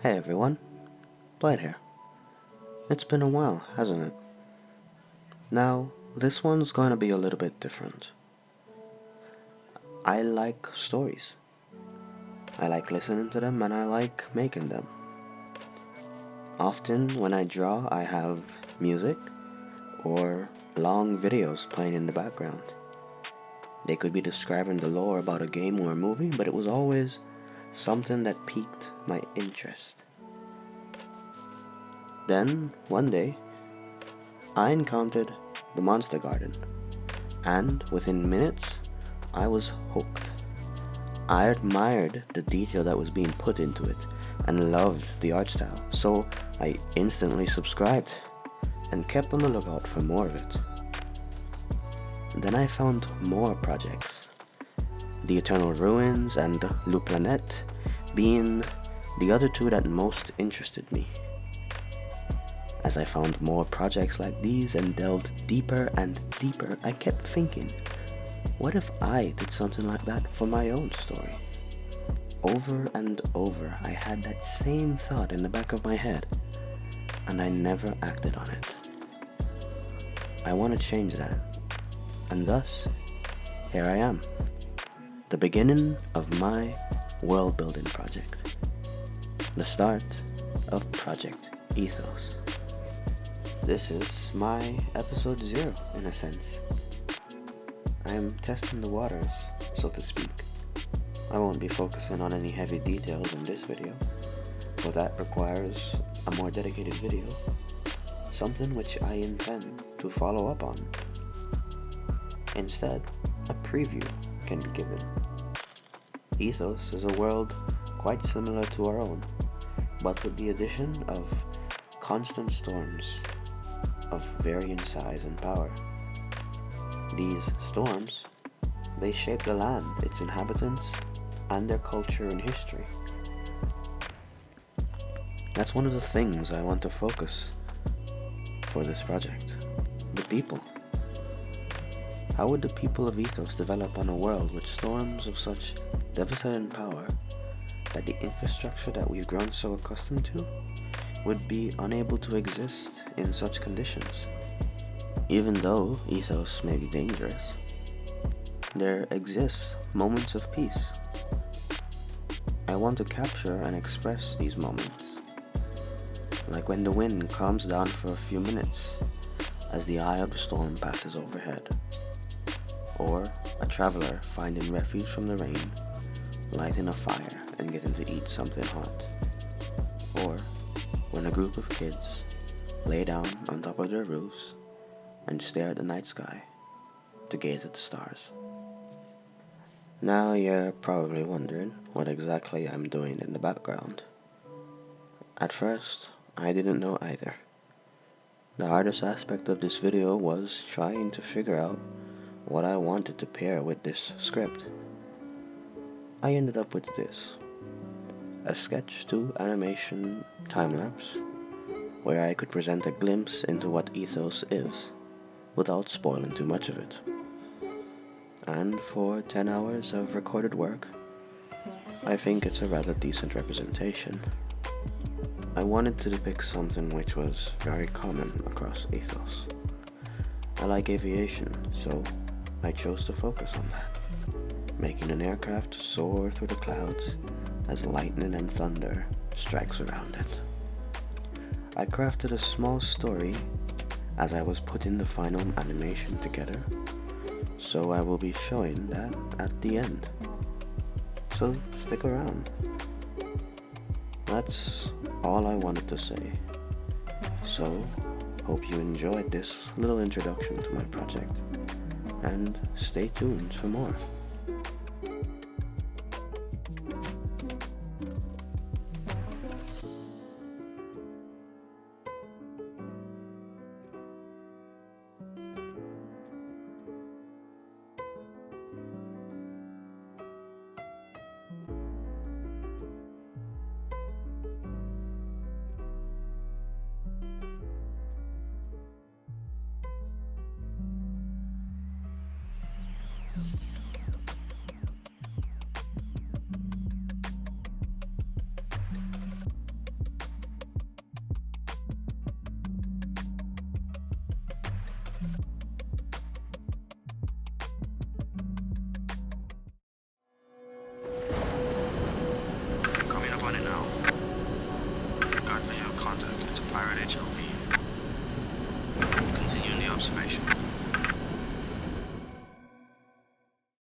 Hey everyone, Blade here. It's been a while, hasn't it? Now, this one's going to be a little bit different. I like stories. I like listening to them and I like making them. Often when I draw, I have music or long videos playing in the background. They could be describing the lore about a game or a movie, but it was always something that piqued my interest. Then, one day, I encountered the Monster Garden, and within minutes, I was hooked. I admired the detail that was being put into it and loved the art style, so I instantly subscribed and kept on the lookout for more of it. Then I found more projects, the Eternal Ruins and Le Planète being the other two that most interested me. As I found more projects like these and delved deeper and deeper, I kept thinking, what if I did something like that for my own story? Over and over, I had that same thought in the back of my head, and I never acted on it. I want to change that, and thus, here I am, the beginning of my world building project, the start of Project Ethos. This is my episode 0 in a sense. I am testing the waters, so to speak. I won't be focusing on any heavy details in this video, but that requires a more dedicated video, something which I intend to follow up on. Instead, a preview can be given. Ethos is a world quite similar to our own, but with the addition of constant storms of varying size and power. These storms, they shape the land, its inhabitants, and their culture and history. That's one of the things I want to focus for this project. The people. How would the people of Ethos develop on a world with storms of such devastating power that the infrastructure that we've grown so accustomed to would be unable to exist in such conditions? Even though Ethos may be dangerous, there exists moments of peace. I want to capture and express these moments, like when the wind calms down for a few minutes as the eye of the storm passes overhead, or a traveler finding refuge from the rain, lighting a fire and getting to eat something hot, or when a group of kids lay down on top of their roofs and stare at the night sky to gaze at the stars. Now you're probably wondering what exactly I'm doing in the background. At first, I didn't know either. The hardest aspect of this video was trying to figure out what I wanted to pair with this script. I ended up with this, a sketch to animation time-lapse where I could present a glimpse into what Ethos is without spoiling too much of it. And for 10 hours of recorded work, I think it's a rather decent representation. I wanted to depict something which was very common across Ethos. I like aviation, so I chose to focus on that, making an aircraft soar through the clouds as lightning and thunder strikes around it. I crafted a small story as I was putting the final animation together, so I will be showing that at the end. So stick around. That's all I wanted to say. So, hope you enjoyed this little introduction to my project, and stay tuned for more. observation.